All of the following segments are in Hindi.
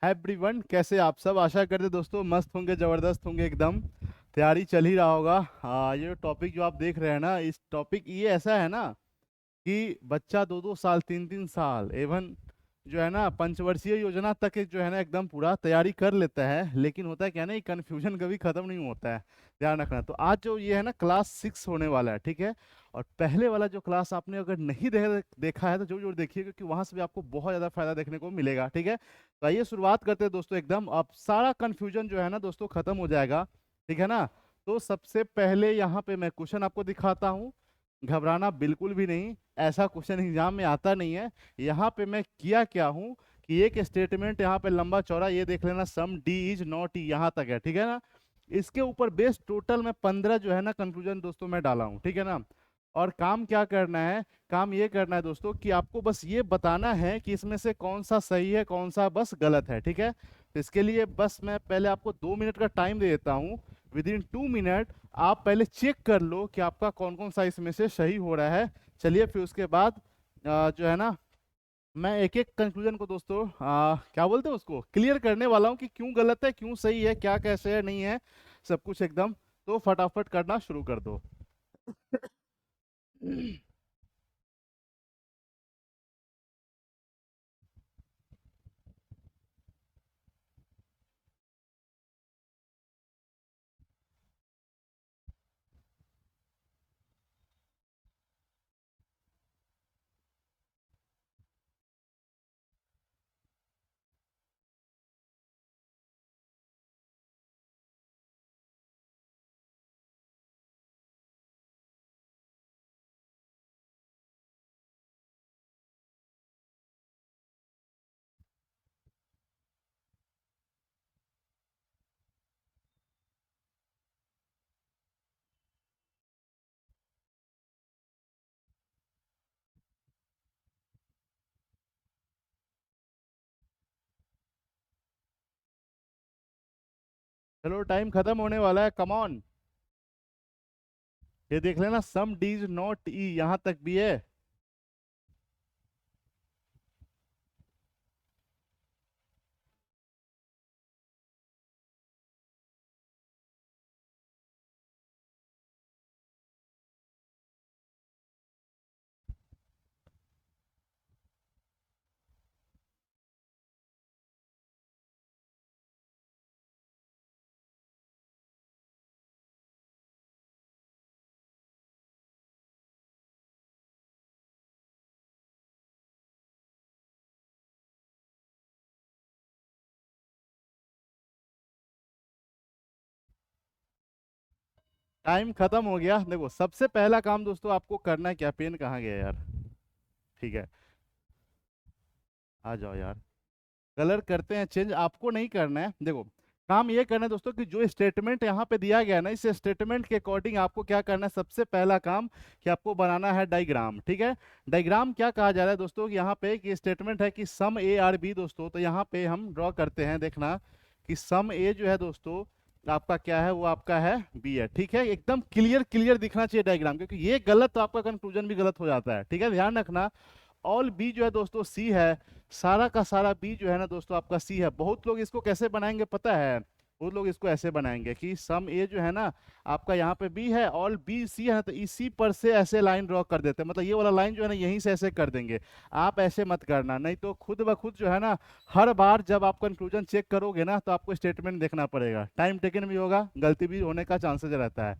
एवरीवन, कैसे आप सब? आशा करते दोस्तों मस्त होंगे, जबरदस्त होंगे एकदम। तैयारी चल ही रहा होगा। हाँ, ये टॉपिक जो आप देख रहे हैं ना, इस टॉपिक ये ऐसा है ना कि बच्चा 2-2 साल, 3-3 साल, एवन जो है ना पंचवर्षीय योजना तक एक जो है ना एकदम पूरा तैयारी कर लेता है। लेकिन होता है क्या ना, ये कन्फ्यूजन कभी खत्म नहीं होता है। ध्यान रखना। तो आज जो ये है ना क्लास 6 होने वाला है, ठीक है। और पहले वाला जो क्लास आपने अगर नहीं देखा है तो जरूर जरूर देखिए, क्योंकि वहां से भी आपको बहुत ज्यादा फायदा देखने को मिलेगा, ठीक है। तो आइए शुरुआत करते हैं दोस्तों। एकदम अब सारा कन्फ्यूजन जो है ना दोस्तों खत्म हो जाएगा, ठीक है ना। तो सबसे पहले यहाँ पे मैं क्वेश्चन आपको दिखाता हूँ। घबराना बिल्कुल भी नहीं, ऐसा क्वेश्चन एग्जाम में आता नहीं है। यहाँ पे मैं किया क्या हूँ कि एक स्टेटमेंट यहाँ पे लंबा चौड़ा ये देख लेना, सम डी इज नॉट ई, यहाँ तक है, ठीक है ना। इसके ऊपर बेस टोटल में 15 जो है ना कंक्लूजन दोस्तों मैं डाला हूँ, ठीक है ना। और काम क्या करना है? काम ये करना है दोस्तों कि आपको बस ये बताना है कि इसमें से कौन सा सही है, कौन सा बस गलत है, ठीक है। तो इसके लिए बस मैं पहले आपको 2 मिनट का टाइम दे देता हूँ। विद इन 2 मिनट आप पहले चेक कर लो कि आपका कौन कौन सा इसमें से सही हो रहा है। चलिए फिर उसके बाद जो है ना मैं एक एक कंक्लूजन को दोस्तों क्या बोलते हैं उसको क्लियर करने वाला हूँ कि क्यों गलत है, क्यों सही है, क्या कैसे है, नहीं है, सब कुछ एकदम। तो फटाफट करना शुरू कर दो। चलो टाइम खत्म होने वाला है, कम ऑन। ये देख लेना, सम डी इज नॉट ई, यहां तक भी है। टाइम खत्म हो गया। देखो सबसे पहला काम दोस्तों आपको करना है क्या, पेन कहाँ गया यार? ठीक है, आ जाओ यार। कलर करते हैं चेंज, आपको नहीं करना है। देखो काम ये करना है दोस्तों कि जो स्टेटमेंट यहाँ पे दिया गया है ना, इस स्टेटमेंट के अकॉर्डिंग आपको क्या करना है, सबसे पहला काम कि आपको बनाना है डायग्राम, ठीक है। डायग्राम क्या कहा जा रहा है दोस्तों कि यहाँ पे कि स्टेटमेंट है कि सम ए आर बी दोस्तों। तो यहाँ पे हम ड्रॉ करते हैं, देखना कि सम ए जो है दोस्तों आपका क्या है, वो आपका है बी है, ठीक है। एकदम क्लियर क्लियर दिखना चाहिए डायग्राम, क्योंकि ये गलत तो आपका कंक्लूजन भी गलत हो जाता है, ठीक है, ध्यान रखना। ऑल बी जो है दोस्तों सी है, सारा का सारा बी जो है ना दोस्तों आपका सी है। बहुत लोग इसको कैसे बनाएंगे पता है? बहुत लोग इसको ऐसे बनाएंगे कि सम ए जो है ना आपका यहाँ पे बी है, ऑल बी सी है, तो इसी पर से ऐसे लाइन ड्रॉ कर देते हैं। मतलब ये वाला लाइन जो है ना यहीं से ऐसे कर देंगे। आप ऐसे मत करना, नहीं तो खुद ब खुद जो है ना हर बार जब आप कंक्लूजन चेक करोगे ना तो आपको स्टेटमेंट देखना पड़ेगा, टाइम टेकन भी होगा, गलती भी होने का चांसेस रहता है।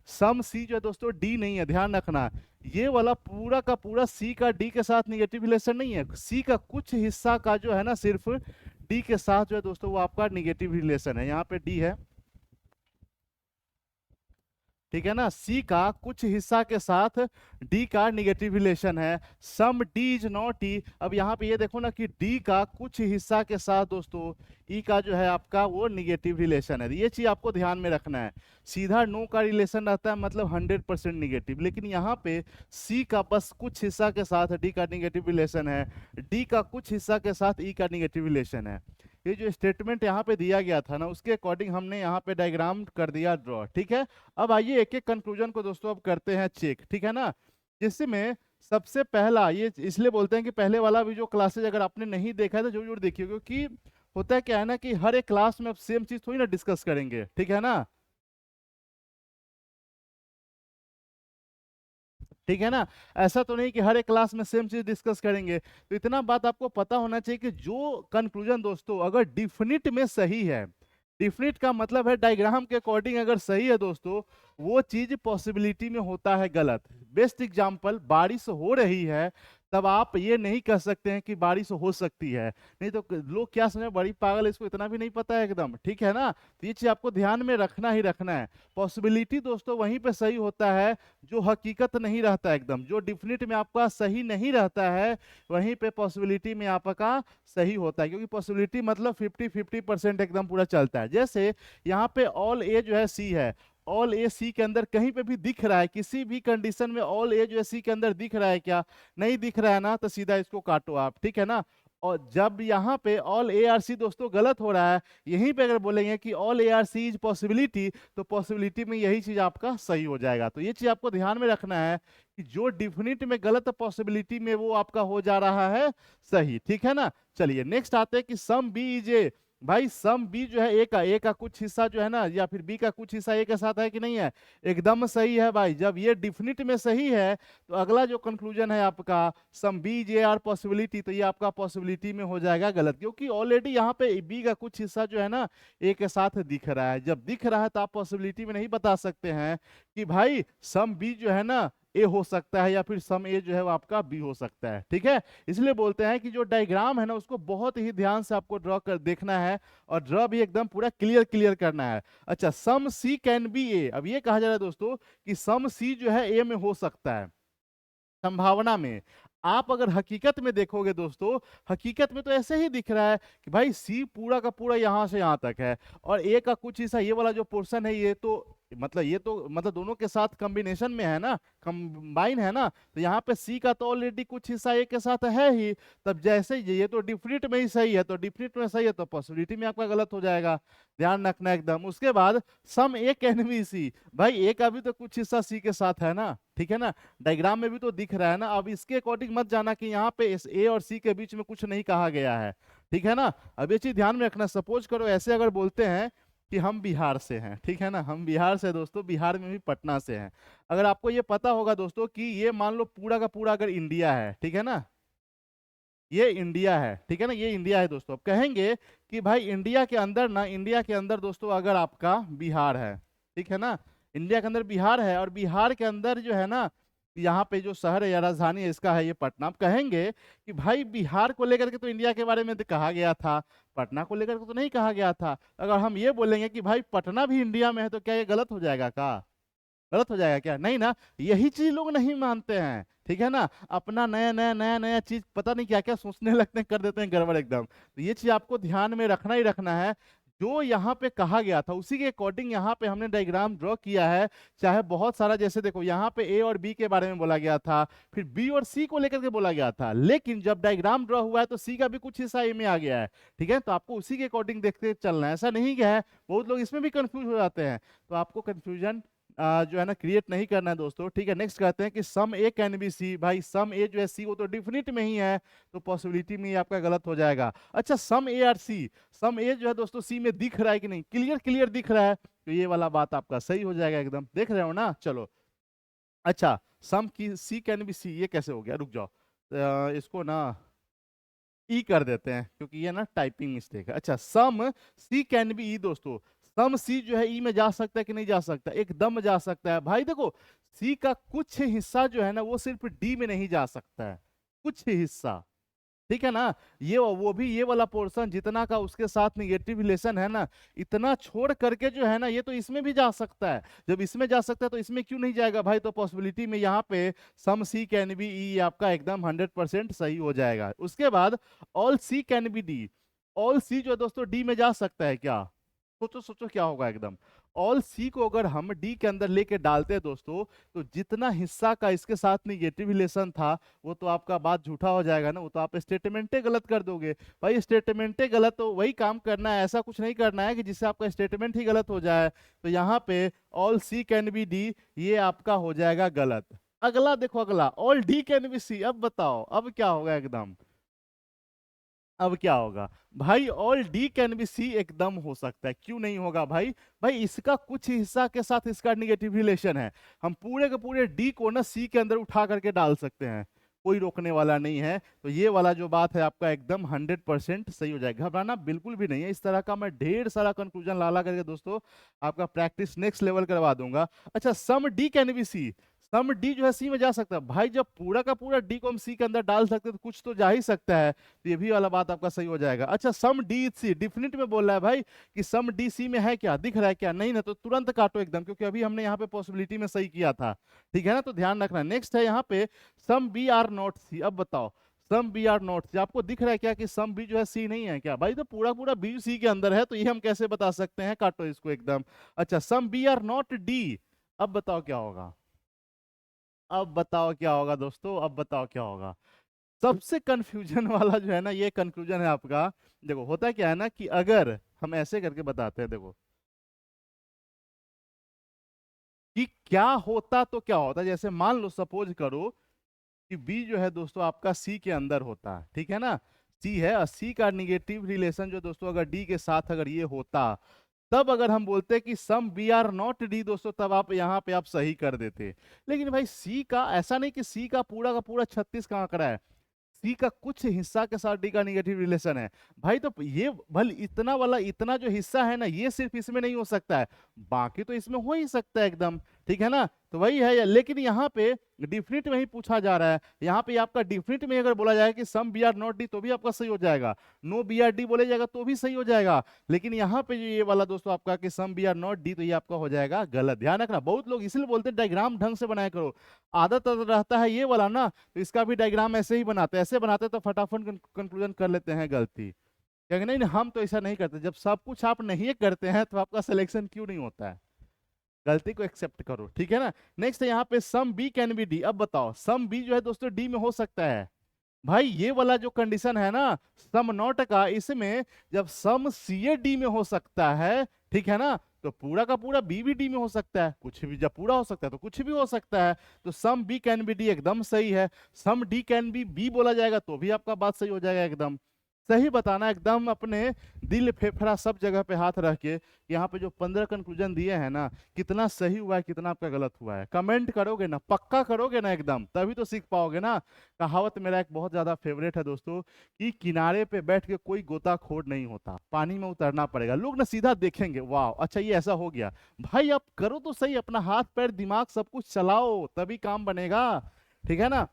सम सी जो है दोस्तों डी नहीं है, ध्यान रखना। ये वाला पूरा का पूरा सी का डी के साथ निगेटिव रिलेशन नहीं है। सी का कुछ हिस्सा का जो है ना सिर्फ डी के साथ जो है दोस्तों वो आपका निगेटिव रिलेशन है। यहाँ पे डी है, ठीक है ना। सी का कुछ हिस्सा के साथ डी का निगेटिव रिलेशन है। सम डी इज नॉट ई। अब यहाँ पे ये देखो ना कि डी का कुछ हिस्सा के साथ दोस्तों ई का जो है आपका वो निगेटिव रिलेशन है। ये चीज आपको ध्यान में रखना है। सीधा नो का रिलेशन रहता है मतलब 100% निगेटिव, लेकिन यहाँ पे सी का बस कुछ हिस्सा के साथ डी का निगेटिव रिलेशन है, डी का कुछ हिस्सा के साथ ई का निगेटिव रिलेशन है। ये जो स्टेटमेंट यहाँ पे दिया गया था ना उसके अकॉर्डिंग हमने यहाँ पे डायग्राम कर दिया ड्रॉ, ठीक है। अब आइए एक एक कंक्लूजन को दोस्तों अब करते हैं चेक, ठीक है ना। जिसमें सबसे पहला, ये इसलिए बोलते हैं कि पहले वाला भी जो क्लासेज अगर आपने नहीं देखा है तो जरूर जरूर देखिए, क्योंकि होता है क्या है ना कि हर एक क्लास में आप सेम चीज थोड़ी ना डिस्कस करेंगे, ठीक है ना, ठीक है ना। ऐसा तो नहीं कि हर एक क्लास में सेम चीज डिस्कस करेंगे। तो इतना बात आपको पता होना चाहिए कि जो कंक्लूजन दोस्तों अगर डिफिनिट में सही है, डिफिनिट का मतलब है डायग्राम के अकॉर्डिंग अगर सही है दोस्तों, वो चीज पॉसिबिलिटी में होता है गलत। बेस्ट एग्जांपल, बारिश हो रही है, तब आप ये नहीं कह सकते हैं कि बारिश हो सकती है। नहीं तो लोग क्या समझे, बड़ी पागल है, इसको इतना भी नहीं पता है एकदम, ठीक है ना। तो ये चीज आपको ध्यान में रखना ही रखना है। पॉसिबिलिटी दोस्तों वहीं पे सही होता है जो हकीकत नहीं रहता एकदम, जो डिफिनिट में आपका सही नहीं रहता है, वहीं पे पॉसिबिलिटी में आपका सही होता है। क्योंकि पॉसिबिलिटी मतलब 50-50% एकदम पूरा चलता है। जैसे यहाँ पे ऑल ए जो है सी है, ऑल ए सी के अंदर कहीं पे भी दिख रहा है, किसी भी कंडीशन में ऑल ए जो है सी के अंदर दिख रहा है क्या? नहीं दिख रहा है ना, तो सीधा इसको काटो आप, ठीक है ना। और जब यहाँ पे ऑल ए आर सी दोस्तों गलत हो रहा है, यहीं पे अगर बोलेंगे कि all A are C is possibility, तो पॉसिबिलिटी में यही चीज आपका सही हो जाएगा। तो ये चीज आपको ध्यान में रखना है कि जो डिफिनिट में गलत है, पॉसिबिलिटी में वो आपका हो जा रहा है सही, ठीक है ना। चलिए नेक्स्ट आते हैं कि सम बी इज ए। भाई सम बी जो है ए का कुछ हिस्सा जो है ना, या फिर बी का कुछ हिस्सा ए के साथ है कि नहीं है? एकदम सही है भाई। जब ये डिफिनिट में सही है, तो अगला जो कंक्लूजन है आपका some B J are possibility, तो ये आपका पॉसिबिलिटी में हो जाएगा गलत, क्योंकि ऑलरेडी यहाँ पे बी का कुछ हिस्सा जो है ना ए के साथ दिख रहा है। जब दिख रहा है तो आप पॉसिबिलिटी में नहीं बता सकते हैं कि भाई सम बी जो है ना ए हो सकता है, या फिर सम ए जो है वो आपका बी हो सकता है, ठीक है। इसलिए बोलते हैं कि जो डायग्राम है ना उसको बहुत ही ध्यान से आपको ड्रॉ कर देखना है, और ड्रॉ भी एकदम पूरा क्लियर क्लियर करना है। अच्छा, सम सी कैन बी ए, अब ये कहा जा रहा है दोस्तों कि सम सी जो है ए में हो सकता है, संभावना में। आप अगर हकीकत में देखोगे दोस्तों, हकीकत में तो ऐसे ही दिख रहा है कि भाई सी पूरा का पूरा यहां से यहां तक है, और ए का कुछ हिस्सा, ये वाला जो पोर्शन है, ये तो मतलब दोनों के साथ कॉम्बिनेशन में है ना, कंबाइन है ना। तो यहाँ पे सी का तो ऑलरेडी कुछ हिस्सा ए के साथ है ही। तब जैसे ये तो डिफिनिट में ही सही है, तो डिफिनिट में सही है तो पॉसिबिलिटी में आपका गलत हो जाएगा, ध्यान रखना एकदम। उसके बाद सम ए कैन बी सी, भाई ए का भी तो कुछ हिस्सा सी के साथ है ना, ठीक है ना, डायग्राम में भी तो दिख रहा है ना। अब इसके अकॉर्डिंग मत जाना कि यहाँ पे इस ए और सी के बीच में कुछ नहीं कहा गया है, ठीक है ना। अब ये चीज ध्यान में रखना। सपोज करो ऐसे अगर बोलते हैं कि हम बिहार से हैं, ठीक है ना, हम बिहार से दोस्तों, बिहार में भी पटना से हैं। अगर आपको ये पता होगा दोस्तों कि ये मान लो पूरा का पूरा अगर इंडिया है, ठीक है ना, ये इंडिया है, ठीक है ना, ये इंडिया है दोस्तों। अब कहेंगे कि भाई इंडिया के अंदर ना, इंडिया के अंदर दोस्तों अगर आपका बिहार है, ठीक है ना, इंडिया के अंदर बिहार है, और बिहार के अंदर जो है ना, यहाँ पे जो शहर है या राजधानी है इसका है ये पटना। आप कहेंगे कि भाई बिहार को लेकर के तो इंडिया के बारे में तो कहा गया था, पटना को लेकर के तो नहीं कहा गया था। अगर हम ये बोलेंगे कि भाई पटना भी इंडिया में है, तो क्या ये गलत हो जाएगा? का गलत हो जाएगा क्या? नहीं ना। यही चीज लोग नहीं मानते हैं, ठीक है ना, अपना नया नया नया नया चीज पता नहीं क्या क्या सोचने लगते हैं, कर देते हैं गड़बड़ एकदम। तो ये चीज आपको ध्यान में रखना ही रखना है। जो यहाँ पे कहा गया था उसी के अकॉर्डिंग यहाँ पे हमने डायग्राम ड्रॉ किया है। चाहे बहुत सारा, जैसे देखो यहाँ पे ए और बी के बारे में बोला गया था, फिर बी और सी को लेकर के बोला गया था, लेकिन जब डायग्राम ड्रॉ हुआ है तो सी का भी कुछ हिस्सा ए में आ गया है, ठीक है। तो आपको उसी के अकॉर्डिंग देखते चलना है, ऐसा नहीं क्या है। बहुत लोग इसमें भी कंफ्यूज हो जाते हैं, तो आपको कंफ्यूजन जो है ना क्रिएट नहीं करना है दोस्तों, ठीक है। नेक्स्ट कहते हैं कि सम ए कैन बी सी, भाई सम ए जो है सी वो तो डिफिनिट में ही है, तो पॉसिबिलिटी में ही आपका गलत हो जाएगा। अच्छा, सम ए आर सी, सम ए जो है दोस्तों सी में दिख रहा है कि नहीं? क्लियर क्लियर दिख रहा है, तो ये वाला बात आपका सही हो जाएगा एकदम, देख रहे हो ना। चलो, अच्छा, सम की सी कैन बी सी, ये कैसे हो गया? रुक जाओ, इसको ना ई कर देते हैं, क्योंकि ये ना टाइपिंग मिस्टेक है। अच्छा, सम सी कैन बी ई दोस्तों, सम सी जो है ई में जा सकता है कि नहीं जा सकता? एकदम जा सकता है भाई। देखो, सी का कुछ हिस्सा जो है ना वो सिर्फ डी में नहीं जा सकता है, कुछ हिस्सा, ठीक है ना। ये वो भी ये वाला पोर्शन जितना का उसके साथ निगेटिव रिलेशन है ना, इतना छोड़ करके जो है ना ये तो इसमें भी जा सकता है। जब इसमें जा सकता है तो इसमें क्यों नहीं जाएगा भाई? तो पॉसिबिलिटी में यहाँ पे सम सी कैन बी ई आपका एकदम 100% सही हो जाएगा। उसके बाद all C can be D, all C जो है दोस्तों डी में जा सकता है क्या? सोचो सोचो क्या होगा एकदम। ऑल सी को अगर हम डी के अंदर लेके डालते हैं दोस्तों, तो जितना हिस्सा का इसके साथ निगेटिव रिलेशन था वो तो आपका बात झूठा हो जाएगा ना, वो तो आप स्टेटमेंटे गलत कर दोगे। भाई स्टेटमेंटे गलत, तो वही काम करना है, ऐसा कुछ नहीं करना है कि जिससे आपका स्टेटमेंट ही गलत हो जाए। तो यहाँ पे all C can be D, ये आपका हो जाएगा गलत। अगला देखो, अगला all D can be C. अब बताओ अब क्या होगा एकदम? अब क्या होगा भाई, all D can be C एकदम हो सकता है, क्यों नहीं होगा भाई? भाई इसका कुछ हिस्सा के साथ इसका निगेटिव रिलेशन है, हम पूरे के पूरे डी को ना सी के अंदर उठा करके डाल सकते हैं, कोई रोकने वाला नहीं है। तो ये वाला जो बात है आपका एकदम 100% सही हो जाएगा, घबराना बिल्कुल भी नहीं है। इस तरह का मैं ढेर सारा कंक्लूजन ला ला करके दोस्तों आपका प्रैक्टिस नेक्स्ट लेवल करवा दूंगा। अच्छा, some D can be C, some D जो है सी में जा सकता है भाई, जब पूरा का पूरा डी को हम सी के अंदर डाल सकते हैं तो कुछ तो जा ही सकता है, तो ये भी वाला बात आपका सही हो जाएगा। अच्छा, सम डी सी डिफिनिट में बोल रहा है भाई कि सम डी सी में है क्या, दिख रहा है क्या? नहीं ना, तो तुरंत काटो एकदम, क्योंकि अभी हमने यहाँ पे पॉसिबिलिटी में सही किया था, ठीक है ना, तो ध्यान रखना। नेक्स्ट है यहाँ पे सम बी आर नॉट सी। अब बताओ सम बी आर नॉट सी, आपको दिख रहा है क्या कि सम बी जो है सी नहीं है क्या? भाई तो पूरा पूरा बी सी के अंदर है, तो ये हम कैसे बता सकते हैं, काटो इसको एकदम। अच्छा, some B are not D, अब बताओ क्या होगा, अब बताओ क्या होगा दोस्तों, अब बताओ क्या होगा? सबसे कंफ्यूजन वाला जो है ना, ये कंक्लूजन है आपका। देखो होता क्या है ना कि अगर हम ऐसे करके बताते हैं, देखो कि क्या होता तो क्या होता, जैसे मान लो सपोज करो कि बी जो है दोस्तों आपका सी के अंदर होता है, ठीक है ना, सी है और सी का निगेटिव रिलेशन जो दोस्तों अगर डी के साथ अगर ये होता, तब अगर हम बोलते कि some B are not D दोस्तों, तब आप यहाँ पे आप सही कर देते। लेकिन भाई सी का ऐसा नहीं कि सी का पूरा 36 का आंकड़ा है, सी का कुछ हिस्सा के साथ डी का निगेटिव रिलेशन है भाई, तो ये भल इतना वाला इतना जो हिस्सा है ना, ये सिर्फ इसमें नहीं हो सकता है, बाकी तो इसमें हो ही सकता है एकदम, ठीक है ना, तो वही है। लेकिन यहाँ पे डिफिनिट में ही पूछा जा रहा है, यहाँ पे आपका डिफिनिट में अगर बोला जाए कि some B are not D तो भी आपका सही हो जाएगा, नो बी आर डी बोले जाएगा तो भी सही हो जाएगा, लेकिन यहाँ पे जो ये वाला दोस्तों आपका कि some B are not D, तो ये आपका हो जाएगा गलत। ध्यान रखना, बहुत लोग इसलिए बोलते हैं डायग्राम ढंग से बनाया करो, आदत रहता है ये वाला ना, तो इसका भी डायग्राम ऐसे ही बनाते हैं, ऐसे बनाते हैं तो फटाफट कंक्लूजन कर लेते हैं गलती, क्या नहीं, हम तो ऐसा नहीं करते। जब सब कुछ आप नहीं करते हैं तो आपका सिलेक्शन क्यों नहीं होता है? गलती को एक्सेप्ट करो, ठीक है ना। नेक्स्ट है यहाँ पे some B can be D. अब बताओ सम बी जो है दोस्तों डी में हो सकता है भाई, ये वाला जो कंडीशन है ना सम नॉट का, इसमें जब सम सी ए डी में हो सकता है, ठीक है ना, तो पूरा का पूरा बी भी डी में हो सकता है, कुछ भी जब पूरा हो सकता है तो कुछ भी हो सकता है, तो some B can be D एकदम सही है। Some D can be B बोला जाएगा तो भी आपका बात सही हो जाएगा एकदम। सही बताना एकदम अपने दिल फेफड़ा सब जगह पे हाथ रख के, यहाँ पे जो 15 कंक्लूजन दिए हैं ना, कितना सही हुआ है कितना आपका गलत हुआ है, कमेंट करोगे ना, पक्का करोगे ना एकदम, तभी तो सीख पाओगे ना। कहावत मेरा एक बहुत ज्यादा फेवरेट है दोस्तों कि किनारे पे बैठ के कोई गोताखोर नहीं होता, पानी में उतरना पड़ेगा, लोग ना सीधा देखेंगे वाह अच्छा ये ऐसा हो गया। भाई आप करो तो सही, अपना हाथ पैर दिमाग सब कुछ चलाओ, तभी काम बनेगा, ठीक है ना।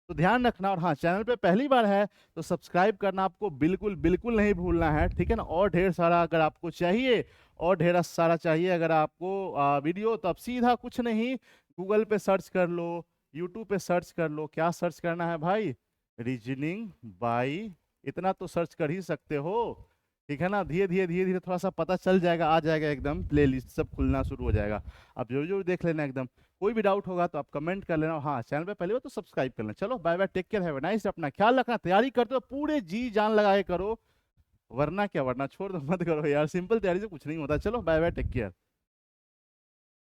तो ध्यान रखना, और हाँ चैनल पे पहली बार है तो सब्सक्राइब करना आपको बिल्कुल बिल्कुल नहीं भूलना है, ठीक है ना। और ढेर सारा अगर आपको चाहिए, और ढेर सारा चाहिए अगर आपको वीडियो, तो आप सीधा कुछ नहीं गूगल पे सर्च कर लो, यूट्यूब पे सर्च कर लो, क्या सर्च करना है भाई, रीजनिंग बाई, इतना तो सर्च कर ही सकते हो, ठीक है ना। धीरे धीरे थोड़ा सा पता चल जाएगा, आ जाएगा एकदम, प्ले लिस्ट सब खुलना शुरू हो जाएगा, आप जरूर जरूर देख लेना एकदम। कोई भी डाउट होगा तो आप कमेंट कर लेना, हाँ चैनल पे पहले हो तो सब्सक्राइब कर लेना। चलो bye bye, take care, have a nice, अपना ख्याल रखना, तैयारी करते हो पूरे जी जान लगा के करो, वरना क्या, वरना छोड़ दो, मत करो यार, सिंपल तैयारी से कुछ नहीं होता। चलो बाय बाय, टेक केयर।